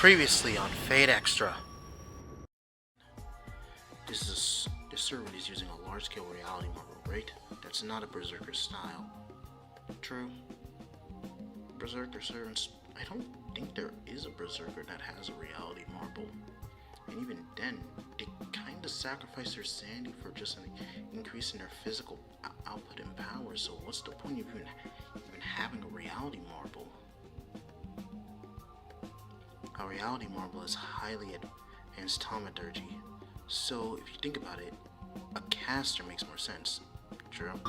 Previously on Fate Extra. This servant is using a large-scale reality marble, right? That's not a berserker style. True. Berserker servants, I don't think there is a berserker that has a reality marble. And even then, they kinda sacrifice their sanity for just an increase in their physical output and power, so what's the point of even having a reality marble? A reality marble is highly advanced thaumaturgy, so if you think about it, a caster makes more sense. True.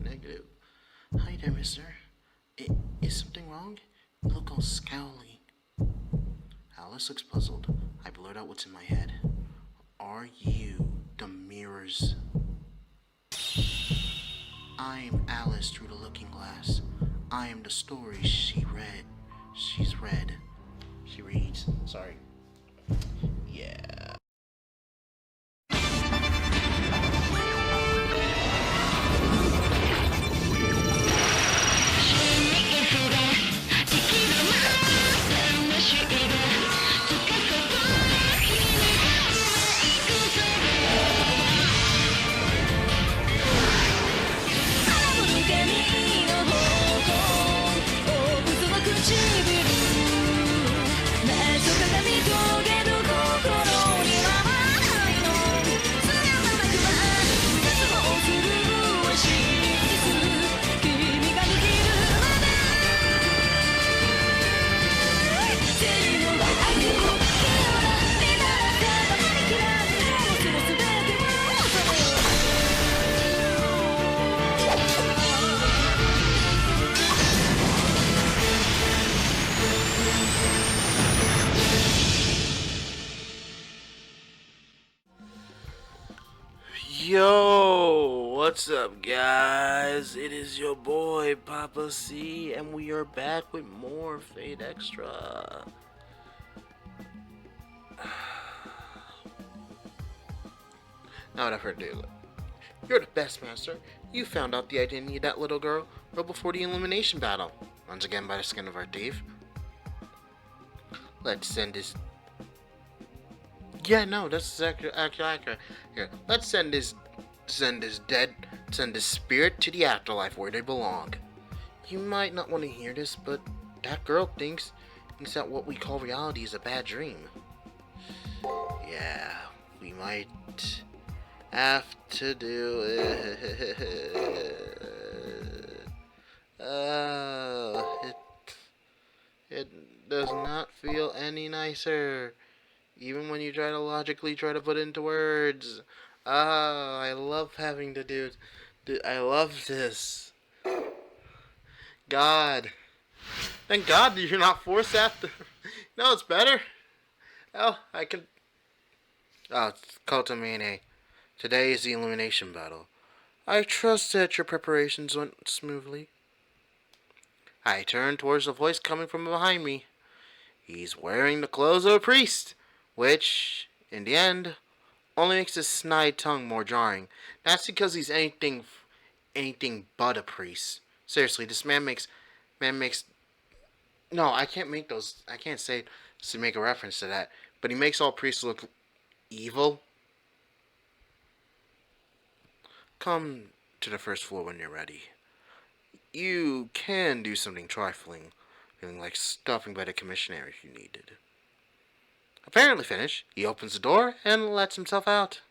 Negative. Hi there, mister. Is something wrong? You look all scowly. Alice looks puzzled. I blurt out what's in my head. Are you the mirrors? I am Alice through the looking glass. I am the story she read. She's read. She reads. Sorry. Yeah. Yo, what's up, guys? It is your boy Papa C, and we are back with more Fate Extra. Now, without further ado, you're the best master. You found out the identity of that little girl right before the elimination battle. Once again, by the skin of our teeth. Let's send this. Yeah, no, that's actually accurate. Here, let's send this spirit to the afterlife where they belong. You might not want to hear this, but that girl thinks that what we call reality is a bad dream. Yeah, we might have to do it. It does not feel any nicer. Even when you try to logically try to put it into words. I love having to do. I love this. God. Thank God that you're not forced after. No, it's better. Oh, I can. Oh, it's Kotomine. Today is the elimination battle. I trust that your preparations went smoothly. I turned towards the voice coming from behind me. He's wearing the clothes of a priest, which, in the end, only makes his snide tongue more jarring. That's because he's anything but a priest. Seriously, this man makes. No, I can't say to make a reference to that. But he makes all priests look evil. Come to the first floor when you're ready. You can do something trifling, feeling like stopping by the commissionary if you needed. Apparently finished, he opens the door and lets himself out.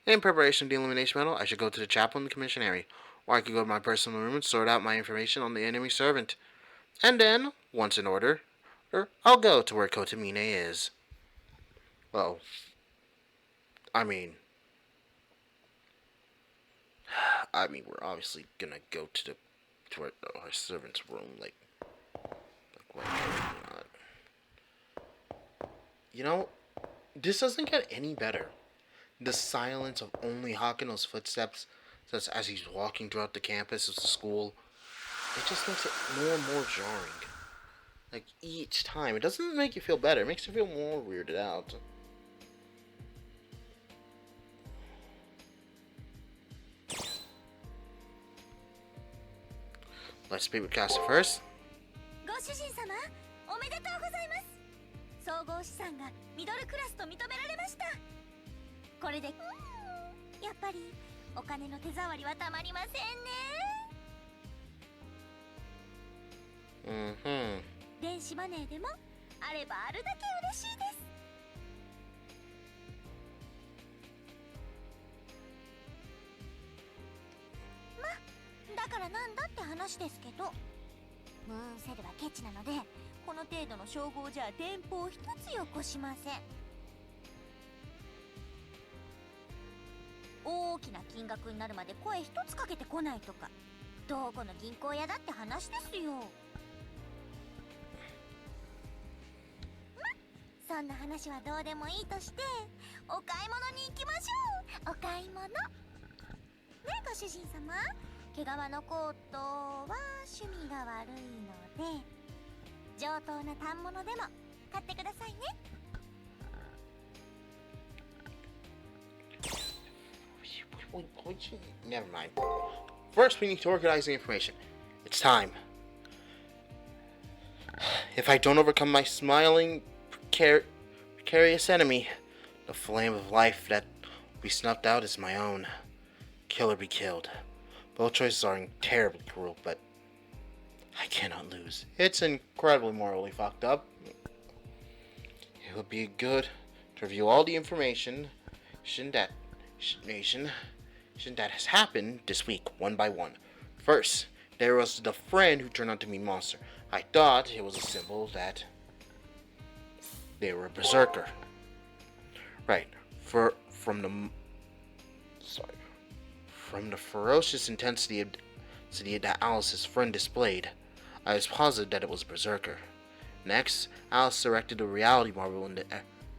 In preparation of the elimination battle, I should go to the chapel in the commissionary, or I could go to my personal room and sort out my information on the enemy servant. And then, once in order, I'll go to where Kotomine is. Well, I mean, we're obviously gonna go to our servant's room, like why not? You know, this doesn't get any better. The silence of only Hakuno's footsteps, as he's walking throughout the campus of the school. it just makes it more and more jarring. Like, each time. It doesn't make you feel better. It makes you feel more weirded out. Let's speak with Casa first. ご主人様、おめでとうございます。総合資産がミドルクラスと認められました。これで、やっぱりお金の手触りはたまりませんね。電子マネーでもあればあるだけ嬉しいです。だからなんだって話ですけど、ムーンセルはケチなので、この程度の称号じゃ電報一つよこしません。大きな金額になるまで声一つかけてこないとか、どこの銀行屋だって話ですよ。そんな話はどうでもいいとして、お買い物に行きましょう。お買い物ね、ご主人様。毛皮のコートは趣味が悪いので、上等な反物でも買ってくださいね。Never mind. First, we need to organize the information. It's time. If I don't overcome my smiling, precarious enemy, the flame of life that will be snuffed out is my own. Kill or be killed. Both choices are terribly cruel, but I cannot lose. It's incredibly morally fucked up. It would be good to review all the information that has happened this week, one by one. First, there was the friend who turned out to be a monster. I thought it was a symbol that they were a berserker. Right. From the ferocious intensity that Alice's friend displayed, I was positive that it was a berserker. Next, Alice erected a reality marble in the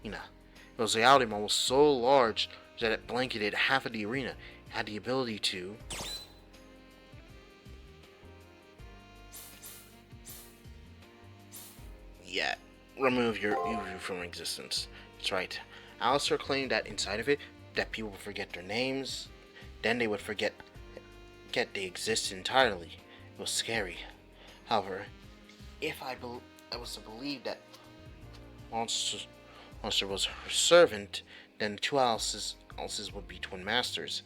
arena. It was a reality marble so large that it blanketed half of the arena. It had the ability to remove you from existence. That's right. Alice claimed that inside of it, that people would forget their names. Then they would forget they exist entirely. It was scary. However, if I was to believe that Monster was her servant, then two Alices would be twin masters.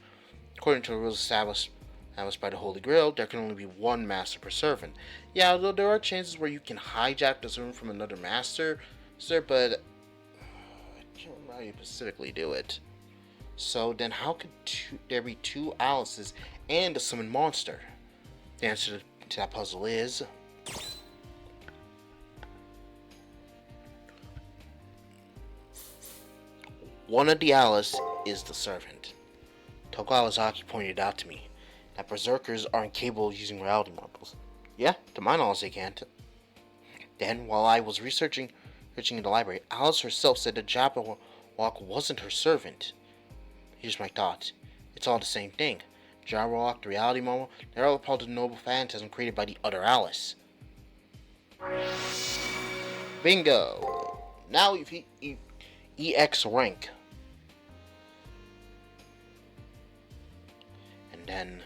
According to the rules established by the Holy Grail, there can only be one master per servant. Yeah, although there are chances where you can hijack the servant from another master, but I can't remember how you specifically do it. So then how could there be two Alices and a summoned monster? The answer to that puzzle is one of the Alice is the servant. Toko Awazaki pointed out to me that berserkers aren't capable of using reality marbles. Yeah, to my knowledge they can't. Then, while I was researching in the library, Alice herself said that Jabberwock wasn't her servant. Here's my thought. It's all the same thing. Jabberwock, the reality marble, they're all part of the noble phantasm created by the other Alice. Bingo! Now we've EX rank. And then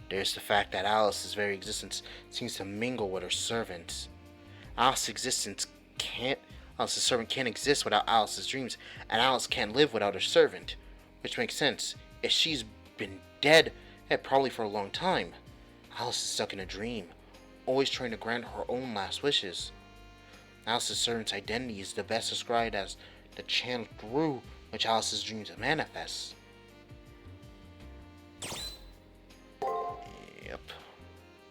there's the fact that Alice's very existence seems to mingle with her servants. Alice's servant can't exist without Alice's dreams, and Alice can't live without her servant. Which makes sense. If she's been dead probably for a long time, Alice is stuck in a dream, always trying to grant her own last wishes. Alice's servant's identity is the best described as the channel through which Alice's dreams manifest. Yep.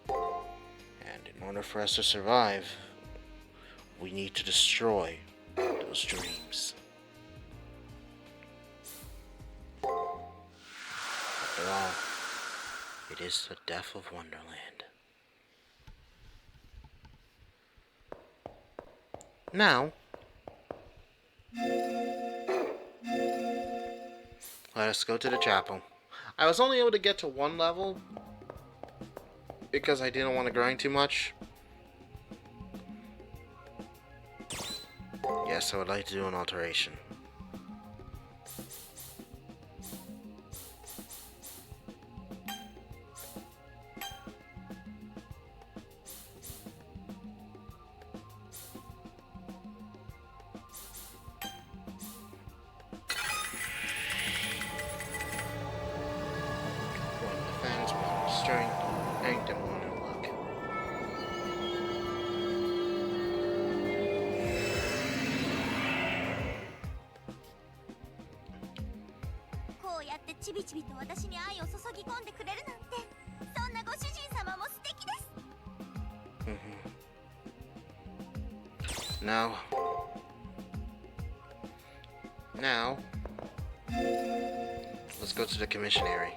And in order for us to survive, we need to destroy those dreams. After all, it is the death of Wonderland. Now, let us go to the chapel. I was only able to get to one level, because I didn't want to grind too much. Yes, I would like to do an alteration. One defense, one strength, and one in luck.こうやってちびちびと私に愛を注ぎ込んでくれるなんて、そんなご主人様も素敵です。Now, let's go to the commissionary.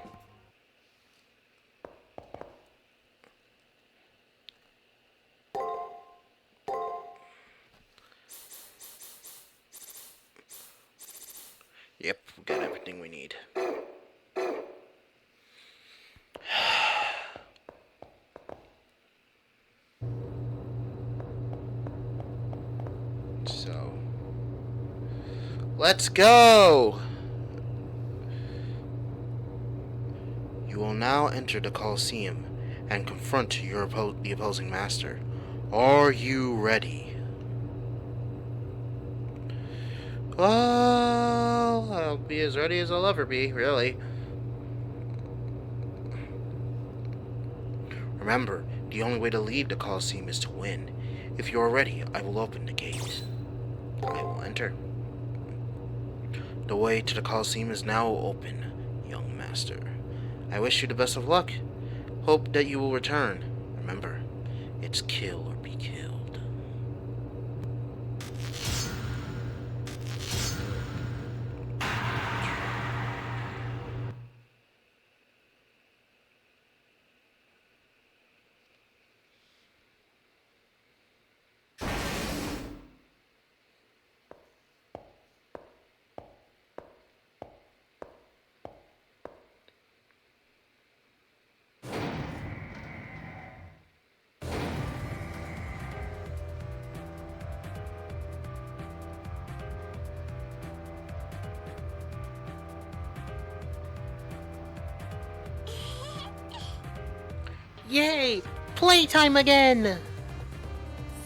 Yep, we got everything we need. So, let's go! You will now enter the Colosseum and confront the opposing master. Are you ready? Well, I'll be as ready as I'll ever be, really. Remember, the only way to leave the Colosseum is to win. If you are ready, I will open the gate. I will enter. The way to the Colosseum is now open, young master. I wish you the best of luck. Hope that you will return. Remember, it's kill or be killed. Yay! Playtime again!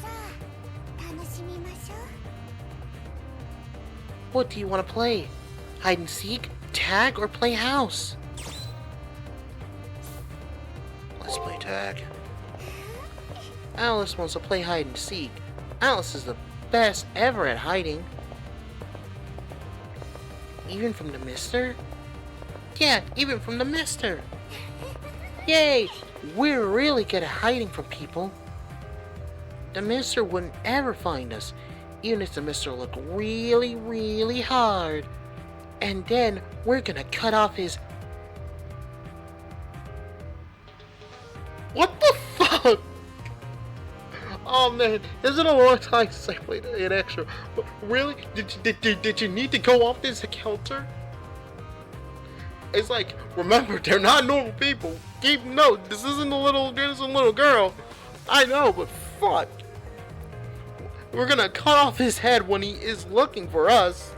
さあ、楽しみましょう。 What do you want to play? Hide and seek, tag, or play house? Let's play tag. Alice wants to play hide and seek. Alice is the best ever at hiding. Even from the mister? Yeah, even from the mister! Yay! We're really good at hiding from people. The mister wouldn't ever find us, even if the mister looked really, really hard. And then we're gonna cut off his... What the fuck? Oh man, isn't it a long time since I played an extra? Really? Did you need to go off this counter? It's like, remember, they're not normal people. Keep note, this isn't a little girl. I know, but fuck. We're gonna cut off his head when he is looking for us.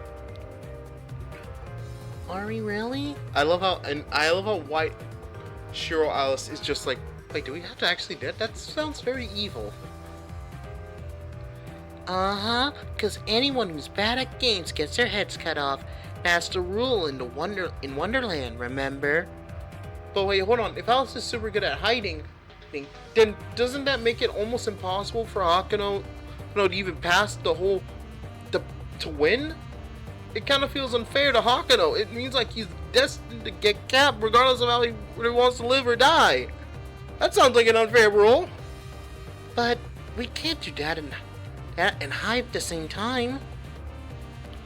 Are we really? I love how white Shiro Alice is just like, wait, do we have to actually do that? That sounds very evil. Uh-huh, because anyone who's bad at games gets their heads cut off. That's the rule in Wonderland, remember? But wait, hold on. If Alice is super good at hiding, then doesn't that make it almost impossible for Hakuno, to even pass the whole to win? It kind of feels unfair to Hakuno. It means like he's destined to get capped regardless of how he really wants to live or die. That sounds like an unfair rule. But we can't do that and hide at the same time.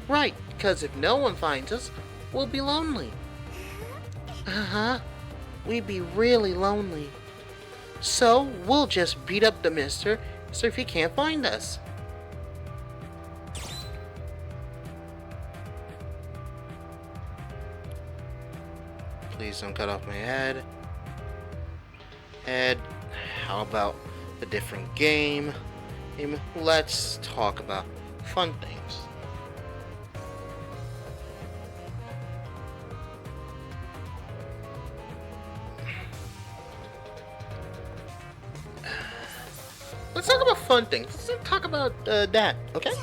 Right, because if no one finds us, we'll be lonely. Uh-huh. We'd be really lonely. So, we'll just beat up the mister, so if he can't find us. Please don't cut off my head. Head. How about a different game? Let's talk about fun things. Let's talk about fun things. Let's talk about that, okay?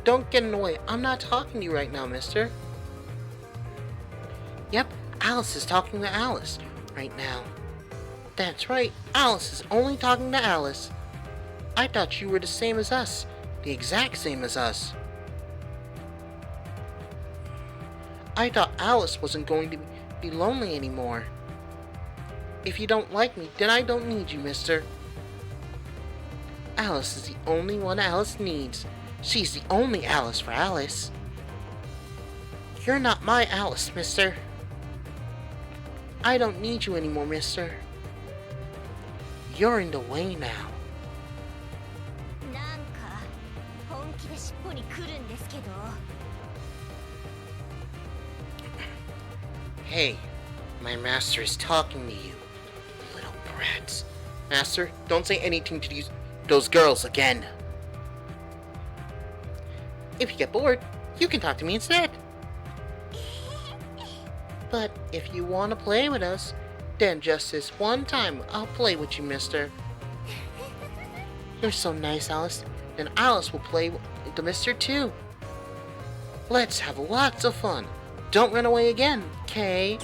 Don't get in the way. I'm not talking to you right now, mister. Yep, Alice is talking to Alice right now. That's right, Alice is only talking to Alice. I thought you were the same as us. The exact same as us. I thought Alice wasn't going to be lonely anymore. If you don't like me, then I don't need you, mister. Alice is the only one Alice needs. She's the only Alice for Alice. You're not my Alice, mister. I don't need you anymore, mister. You're in the way now. Hey, my master is talking to you, little brats. Master, don't say anything to those girls again. If you get bored, you can talk to me instead. But if you want to play with us, then just this one time, I'll play with you, mister. You're so nice, Alice. Then Alice will play with the mister too. Let's have lots of fun. Don't run away again, okay?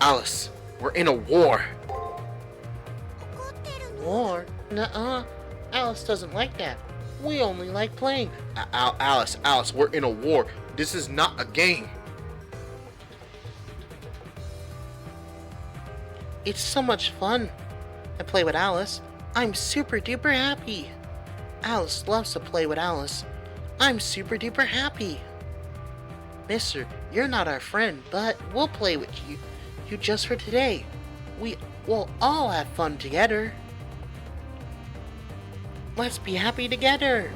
Alice, we're in a war. War? Nuh-uh. Alice doesn't like that. We only like playing. Alice, we're in a war. This is not a game. It's so much fun. I play with Alice. I'm super duper happy. Alice loves to play with Alice. I'm super duper happy. Mister, you're not our friend, but we'll play with you just for today. We will all have fun together. Let's be happy together.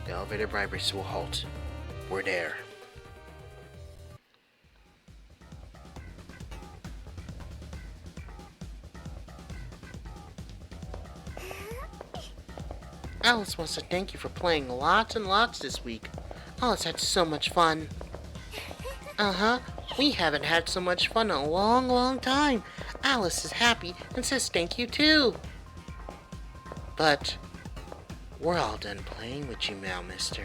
The elevator vibrates to a halt. We're there. Alice wants to thank you for playing lots and lots this week. Alice had so much fun. Uh-huh. We haven't had so much fun in a long, long time. Alice is happy and says thank you too. But we're all done playing with you now, mister.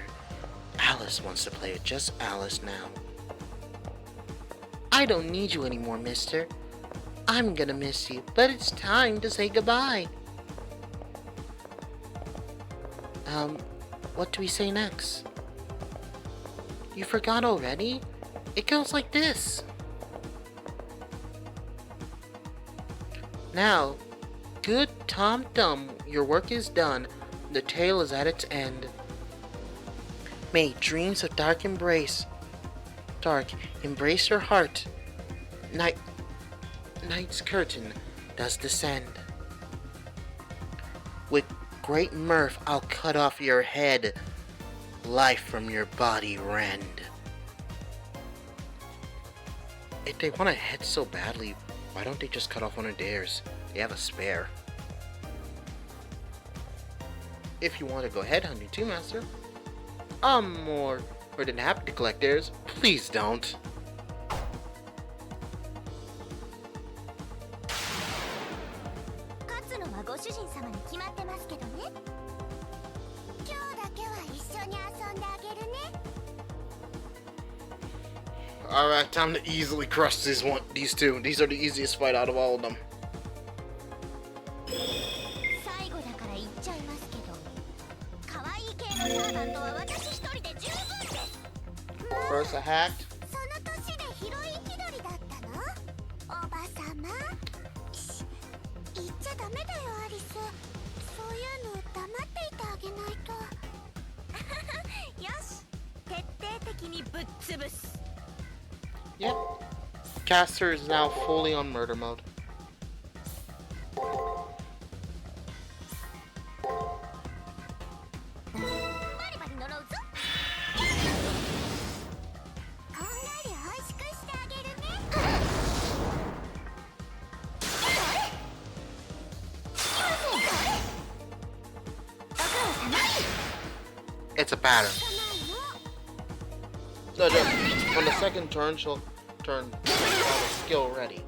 Alice wants to play with just Alice now. I don't need you anymore, mister. I'm gonna miss you, but it's time to say goodbye. What do we say next? You forgot already? It goes like this. Now, good Tom Thumb, your work is done. The tale is at its end. May dreams of dark embrace your heart. Night's curtain does descend. With great mirth, I'll cut off your head. Life from your body rend. If they want a head so badly, why don't they just cut off one of theirs? They have a spare. If you want to go headhunting too, master, I'm more than happy to collect theirs. Please don't. Alright, time to easily crush these two. These are the easiest fight out of all of them. First a hacked. Yep. Caster is now fully on murder mode. It's a pattern. So on the second turn, she'll have a skill ready.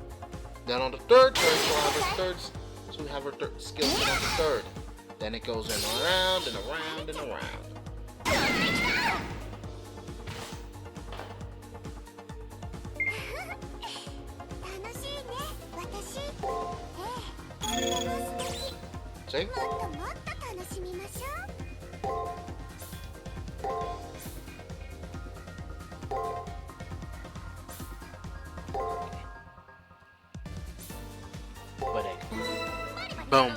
Then on the third turn, she'll have her third skill on the third. Then it goes in around and around and around. See? Boom.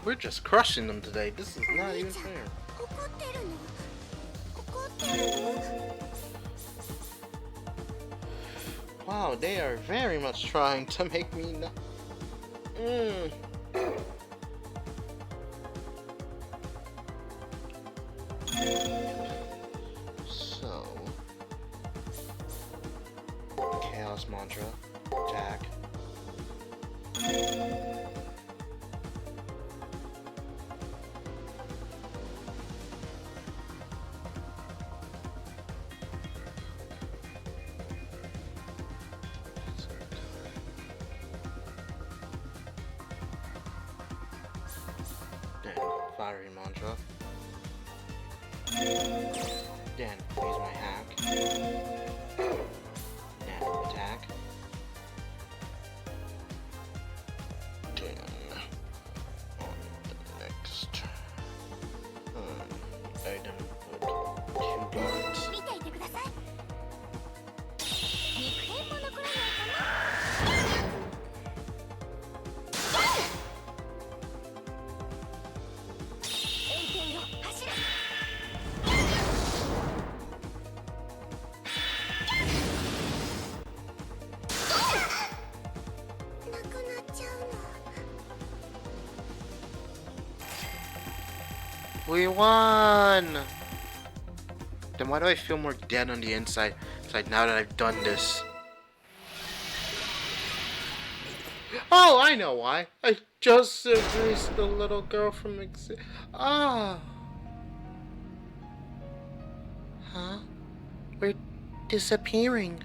We're just crushing them today. This is not even fair. Wow, they are very much trying to make me not. So, Chaos Mantra, attack. Fiery Mantra. Then use my hack. Then attack. Then on the next item with 2 guards. We won! Then why do I feel more dead on the inside now that I've done this? Oh, I know why. I just erased the little girl from Huh? We're disappearing.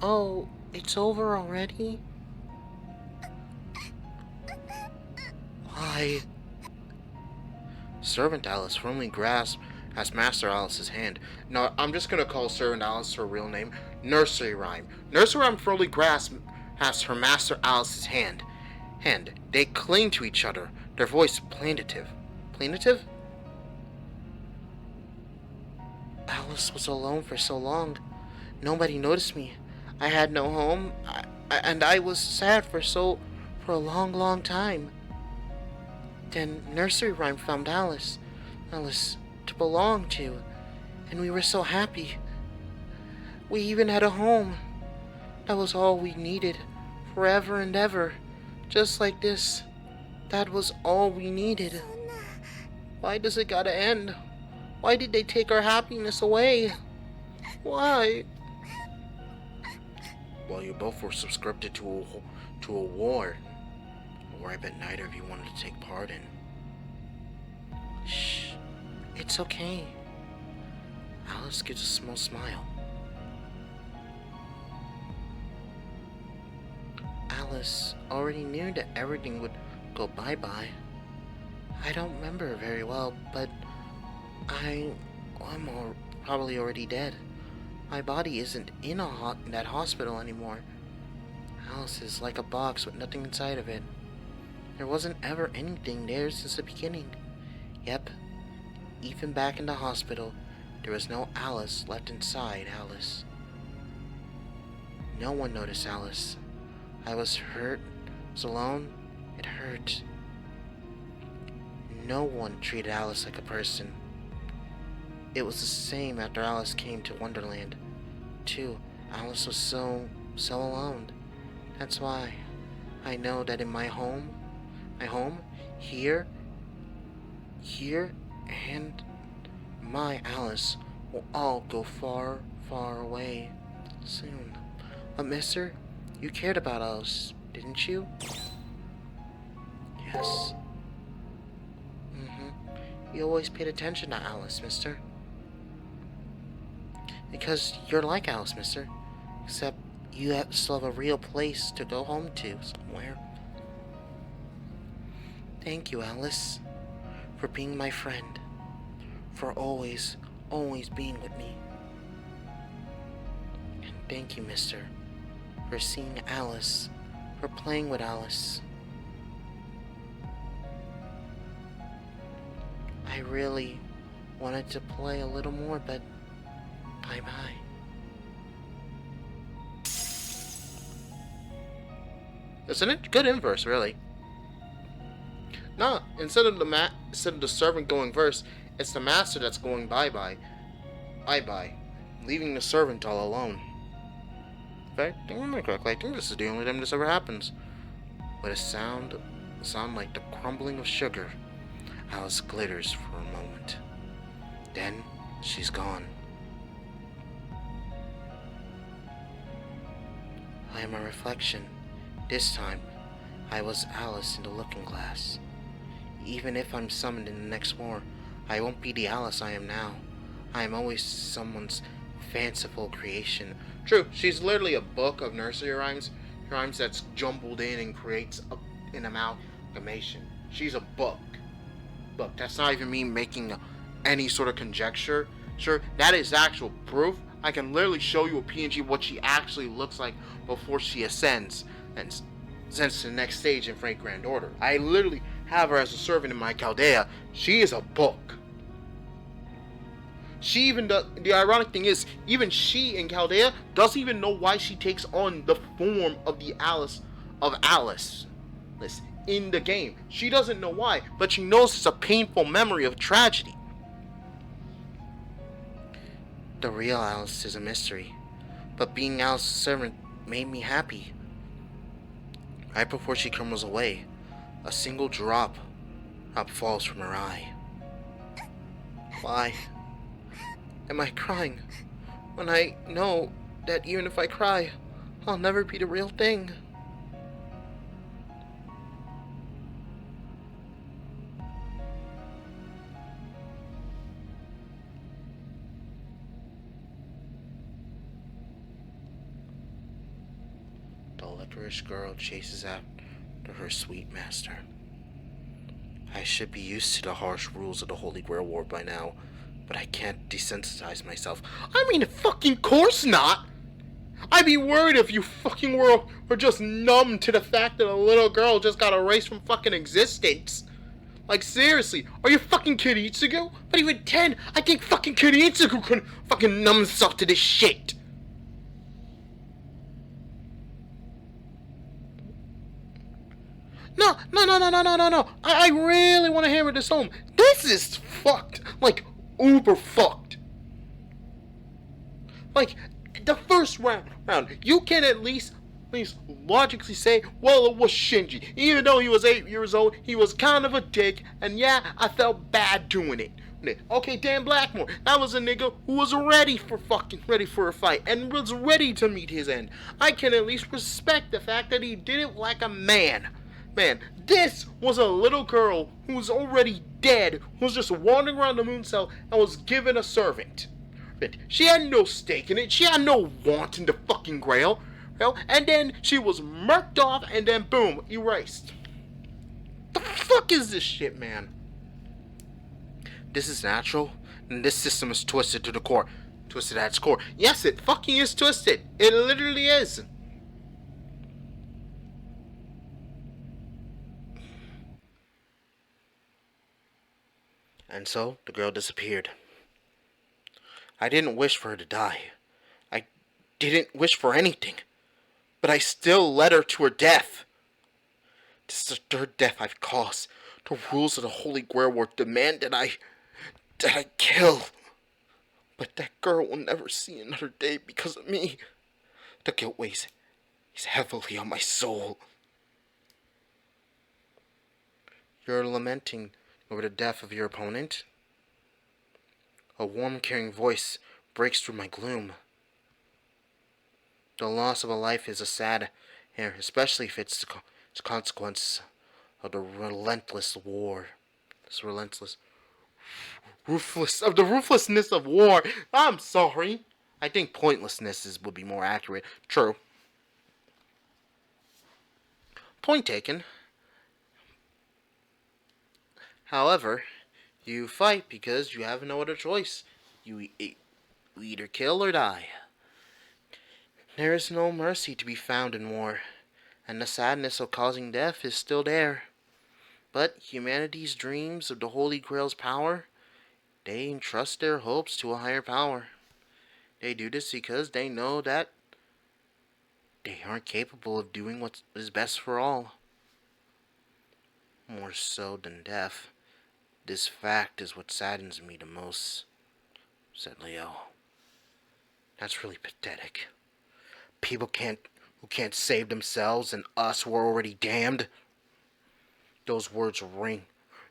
Oh, it's over already? Why? Servant Alice firmly grasped as Master Alice's hand. No, I'm just gonna call Servant Alice her real name. Nursery Rhyme. Nursery Rhyme firmly grasped as her Master Alice's hand. They cling to each other, their voice plaintive. Plaintive? Alice was alone for so long. Nobody noticed me. I had no home, and I was sad for a long time. Then Nursery Rhyme found Alice. Alice to belong to, and we were so happy. We even had a home. That was all we needed, forever and ever, just like this. That was all we needed. Why does it gotta end? Why did they take our happiness away? Why? Well, you both were subscribed to a war I bet neither of you wanted to take part in. Shh. It's okay. Alice gives a small smile. Alice already knew that everything would go bye-bye. I don't remember very well, but I'm probably already dead. My body isn't in that hospital anymore. Alice is like a box with nothing inside of it. There wasn't ever anything there since the beginning. Yep, even back in the hospital, there was no Alice left inside Alice. No one noticed Alice. I was hurt, was alone, it hurt. No one treated Alice like a person. It was the same after Alice came to Wonderland. Too, Alice was so alone. That's why I know that in my home, here, and my Alice will all go far, far away soon. But mister, you cared about Alice, didn't you? Yes. You always paid attention to Alice, mister. Because you're like Alice, mister. Except you still have a real place to go home to somewhere. Thank you, Alice, for being my friend. For always being with me. And thank you, mister, for seeing Alice, for playing with Alice. I really wanted to play a little more, but bye-bye. Isn't it good inverse, really? No, instead of the servant going first, it's the master that's going bye-bye, leaving the servant all alone. In fact, I remember correctly, I think this is the only time this ever happens. With a sound like the crumbling of sugar. Alice glitters for a moment. Then she's gone. I am a reflection. This time, I was Alice in the looking glass. Even if I'm summoned in the next war, I won't be the Alice I am now. I am always someone's fanciful creation. True, she's literally a book of nursery rhymes that's jumbled in and creates an amalgamation. She's a book. Look, that's not even me making any sort of conjecture. Sure, that is actual proof. I can literally show you a PNG what she actually looks like before she ascends and sends to the next stage in Frank Grand Order. I literally have her as a servant in my Chaldea. She is a book. She even does, the ironic thing is, even she in Chaldea doesn't even know why she takes on the form of the Alice of Alice. Listen, in the game. She doesn't know why, but she knows it's a painful memory of tragedy. The real Alice is a mystery, but being Alice's servant made me happy. Right before she crumbles away, a single drop falls from her eye. Why am I crying when I know that even if I cry, I'll never be the real thing? The licorice girl chases after her sweet master. I should be used to the harsh rules of the Holy Grail War by now, but I can't desensitize myself. I mean, fucking course not! I'd be worried if you fucking were just numb to the fact that a little girl just got erased from fucking existence. Like, seriously, are you fucking Kid Ichigo? But even 10, I think fucking Kid Ichigo could fucking numb himself to this shit. No. I really want to hammer this home. This is fucked. Like, uber fucked. Like, the first round, you can at least logically say, well, it was Shinji. Even though he was 8 years old, he was kind of a dick, and yeah, I felt bad doing it. Okay, Dan Blackmore, that was a nigga who was ready for a fight, and was ready to meet his end. I can at least respect the fact that he did it like a man. Man, this was a little girl who was already dead, who was just wandering around the moon cell and was given a servant. She had no stake in it, she had no want in the fucking grail, and then she was murked off and then boom, erased. The fuck is this shit, man? This is natural, and this system is twisted to the core. Twisted at its core. Yes, it fucking is twisted. It literally is. And so, the girl disappeared. I didn't wish for her to die. I didn't wish for anything. But I still led her to her death. This is the third death I've caused. The rules of the Holy Grail War demand that I kill. But that girl will never see another day because of me. The guilt weighs heavily on my soul. You're lamenting over the death of your opponent? A warm, caring voice breaks through my gloom. The loss of a life is a sad error, especially if it's the consequence of the relentless war. This ruthlessness of war. I'm sorry. I think pointlessness would be more accurate. True. Point taken. However, you fight because you have no other choice. You either kill or die. There is no mercy to be found in war, and the sadness of causing death is still there. But humanity's dreams of the Holy Grail's power, they entrust their hopes to a higher power. They do this because they know that they aren't capable of doing what is best for all. More so than death, this fact is what saddens me the most, said Leo. That's really pathetic. People who can't save themselves, and us who are already damned. Those words ring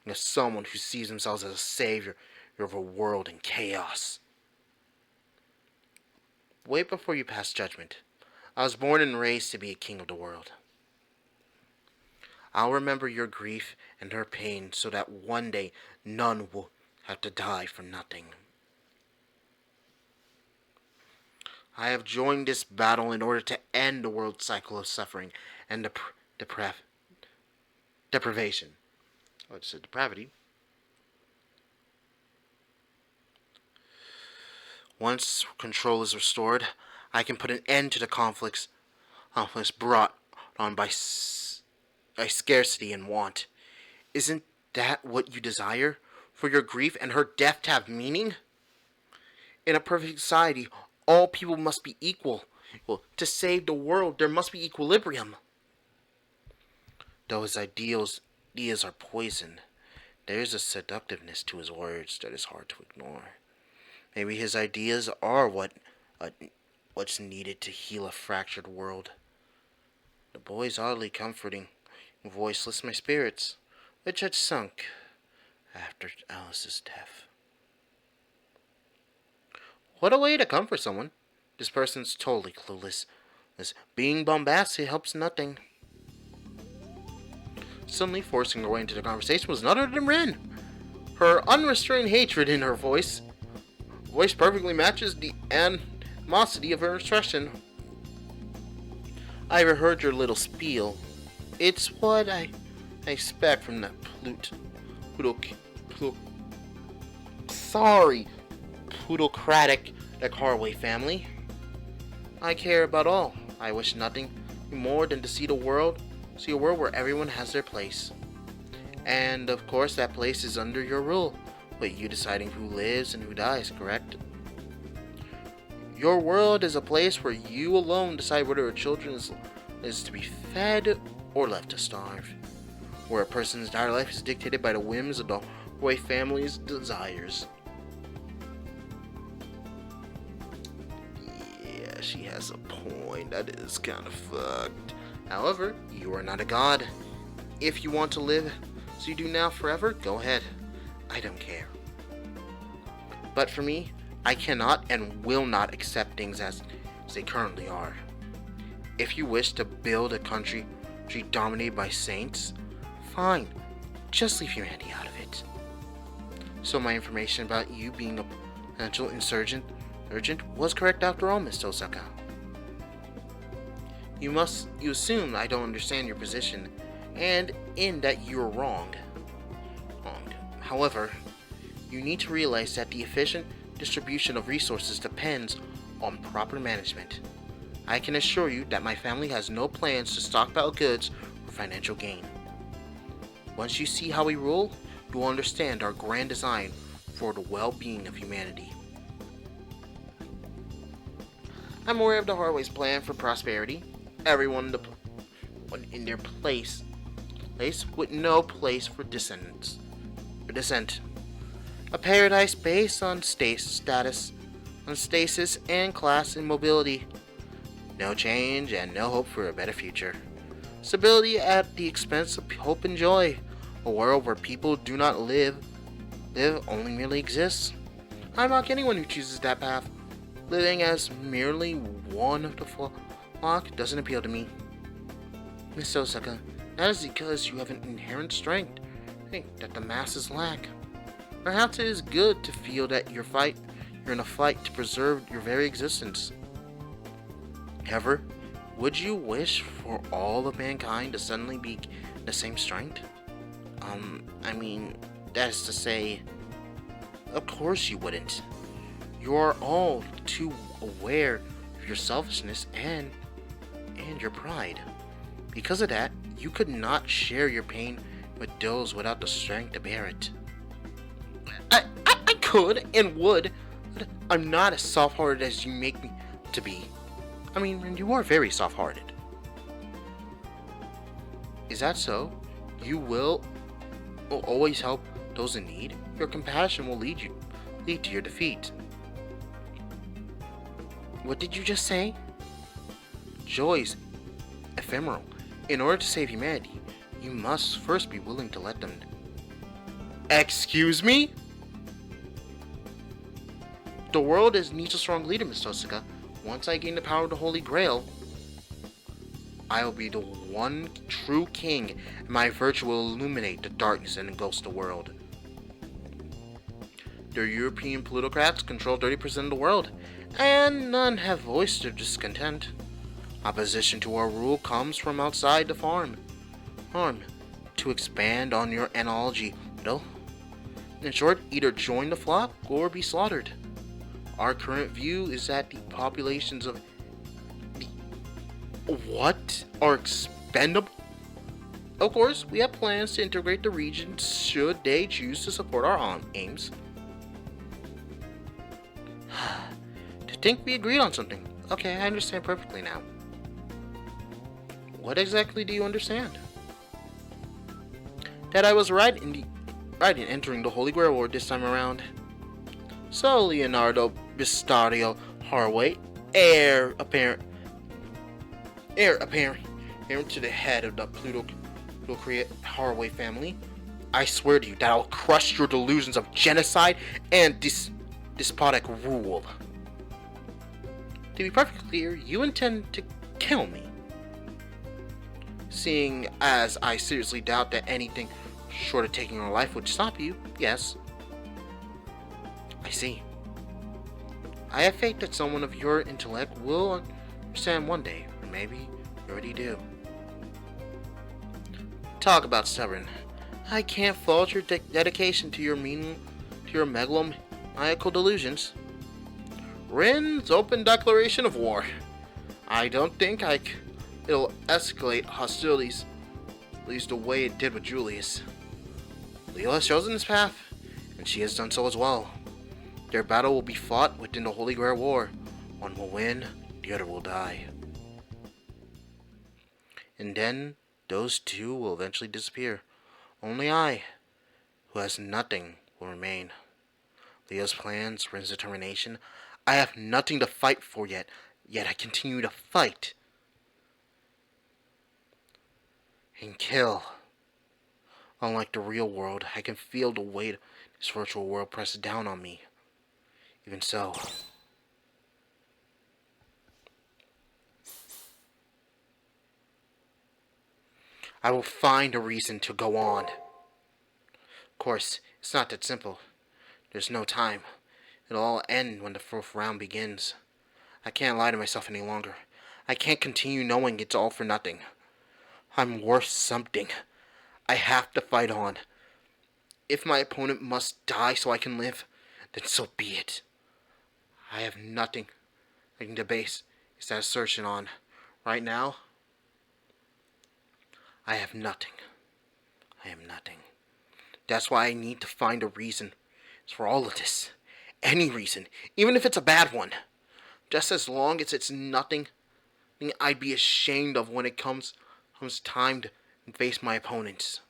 as someone who sees themselves as a savior of a world in chaos. Wait before you pass judgment. I was born and raised to be a king of the world. I'll remember your grief and her pain so that one day none will have to die for nothing. I have joined this battle in order to end the world's cycle of suffering and deprivation. Oh, it said depravity. Once control is restored, I can put an end to the conflicts brought on by scarcity and want. Isn't that what you desire? For your grief and her death to have meaning? In a perfect society, all people must be equal. Well, to save the world, there must be equilibrium. Though his ideas are poison, there is a seductiveness to his words that is hard to ignore. Maybe his ideas are what's needed to heal a fractured world. The boy's oddly comforting, voiceless my spirits, which had sunk after Alice's death. What a way to comfort someone. This person's totally clueless. This being bombastic helps nothing. Suddenly forcing her way into the conversation was none other than Rin. Her unrestrained hatred in her voice perfectly matches the animosity of her expression. I overheard your little spiel. It's what I expect from that plutocratic the Carway family. I care about all. I wish nothing more than to see a world where everyone has their place. And of course that place is under your rule, with you deciding who lives and who dies, correct? Your world is a place where you alone decide whether a children is to be fed or left to starve, where a person's entire life is dictated by the whims of the Carway family's desires. she has a point. That is kind of fucked. However, you are not a god. If you want to live as you do now forever, go ahead. I don't care. But for me, I cannot and will not accept things as they currently are. If you wish to build a country dominated by saints, fine. Just leave humanity out of it. So my information about you being a potential insurgent was correct after all, Miss Osaka. You assume I don't understand your position, and in that you're wrong. However, you need to realize that the efficient distribution of resources depends on proper management. I can assure you that my family has no plans to stockpile goods for financial gain. Once you see how we rule, you will understand our grand design for the well-being of humanity. I'm aware of the Haraway's plan for prosperity. Everyone in their place with no place for dissent. A paradise based on status, and class and mobility. No change and no hope for a better future. Stability at the expense of hope and joy. A world where people do not live, only merely exists. I mock anyone who chooses that path. Living as merely one of the flock doesn't appeal to me. Miss Osaka, that is because you have an inherent strength that the masses lack. Perhaps it is good to feel that you're in a fight to preserve your very existence. However, would you wish for all of mankind to suddenly be the same strength? That is to say, of course you wouldn't. You are all too aware of your selfishness and your pride. Because of that, you could not share your pain with those without the strength to bear it. I could and would, but I'm not as soft-hearted as you make me to be. You are very soft-hearted. Is that so? You will always help those in need? Your compassion will lead to your defeat. What did you just say? Joy's ephemeral. In order to save humanity, you must first be willing to let them. Excuse me? The world needs a strong leader, Miss Tosaka. Once I gain the power of the Holy Grail, I will be the one true king, and my virtue will illuminate the darkness and engulf the world. The European plutocrats control 30% of the world, and none have voiced their discontent. Opposition to our rule comes from outside the farm. To expand on your analogy, though. In short, either join the flock or be slaughtered. Our current view is that the populations of what are expendable. Of course, we have plans to integrate the region should they choose to support our aims. To think we agreed on something. Okay, I understand perfectly now. What exactly do you understand? That I was right in entering the Holy Grail War this time around. So, Leonardo Bistario Haraway, heir apparent to the head of the plutocrat Haraway family, I swear to you that I will crush your delusions of genocide and despotic rule. To be perfectly clear, you intend to kill me. Seeing as I seriously doubt that anything short of taking your life would stop you, yes. I see. I have faith that someone of your intellect will understand one day, or maybe you already do. Talk about stubborn. I can't fault your dedication to your megalomaniacal delusions. Rin's open declaration of war. I don't think it'll escalate hostilities, at least the way it did with Julius. Leo has chosen this path, and she has done so as well. Their battle will be fought within the Holy Grail War. One will win, the other will die. And then, those two will eventually disappear. Only I, who has nothing, will remain. Leo's plans, Rin's determination. I have nothing to fight for yet. Yet I continue to fight and kill. Unlike the real world, I can feel the weight of this virtual world press down on me. Even so, I will find a reason to go on. Of course, it's not that simple. There's no time. It'll all end when the fourth round begins. I can't lie to myself any longer. I can't continue knowing it's all for nothing. I'm worth something. I have to fight on. If my opponent must die so I can live, then so be it. I have nothing I can debase that assertion on. Right now, I have nothing. I am nothing. That's why I need to find a reason for all of this. Any reason, even if it's a bad one. Just as long as it's nothing I'd be ashamed of when it comes time to face my opponents.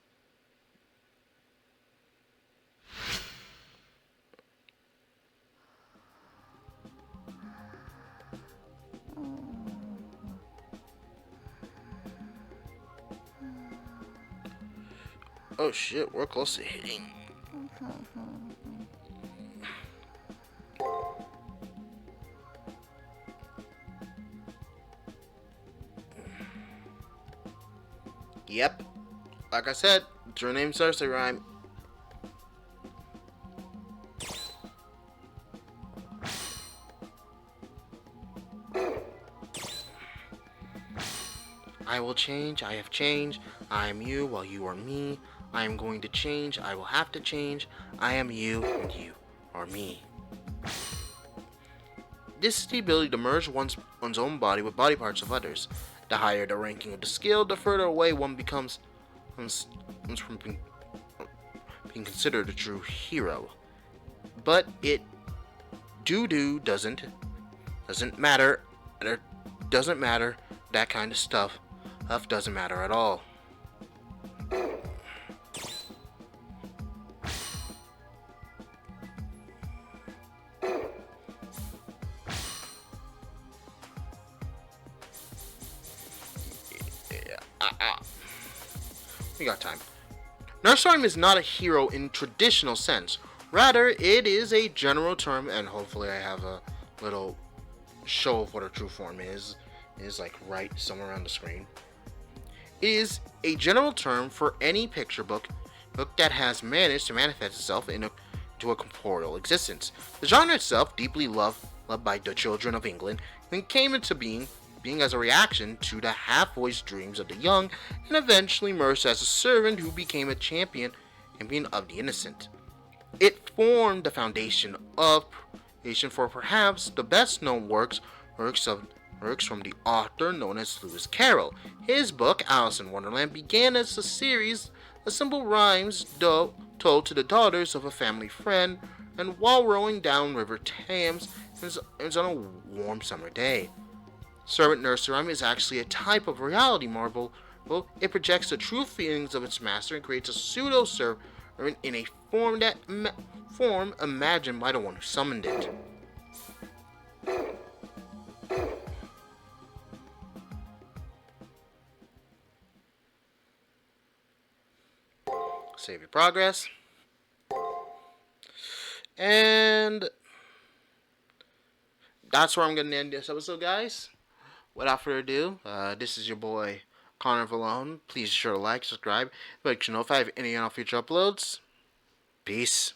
Oh shit, we're close to hitting. Yep. Like I said, your name starts to rhyme. I will change, I have changed. I am you while you are me. I am going to change, I will have to change. I am you and you are me. This is the ability to merge one's own body with body parts of others. The higher the ranking of the skill, the further away one becomes from being considered a true hero. But it doesn't matter. It doesn't matter. That kind of stuff doesn't matter at all. We got time. Nurseryme is not a hero in traditional sense. Rather, it is a general term, and hopefully I have a little show of what a true form is like right somewhere on the screen. It is a general term for any picture book that has managed to manifest itself into a corporeal existence. The genre itself, deeply loved by the children of England, then came into being as a reaction to the half-voiced dreams of the young, and eventually emerged as a servant who became a champion of the innocent. It formed the foundation for perhaps the best-known works from the author known as Lewis Carroll. His book, Alice in Wonderland, began as a series of simple rhymes told to the daughters of a family friend, and while rowing down River Thames, it was on a warm summer day. Servant Nurseryme is actually a type of reality marvel. Well, it projects the true feelings of its master and creates a pseudo-servant in a form imagined by the one who summoned it. Save your progress. And that's where I'm going to end this episode, guys. Without further ado, this is your boy Connor Valone. Please be sure to like, subscribe, let you know if I have any future uploads. Peace.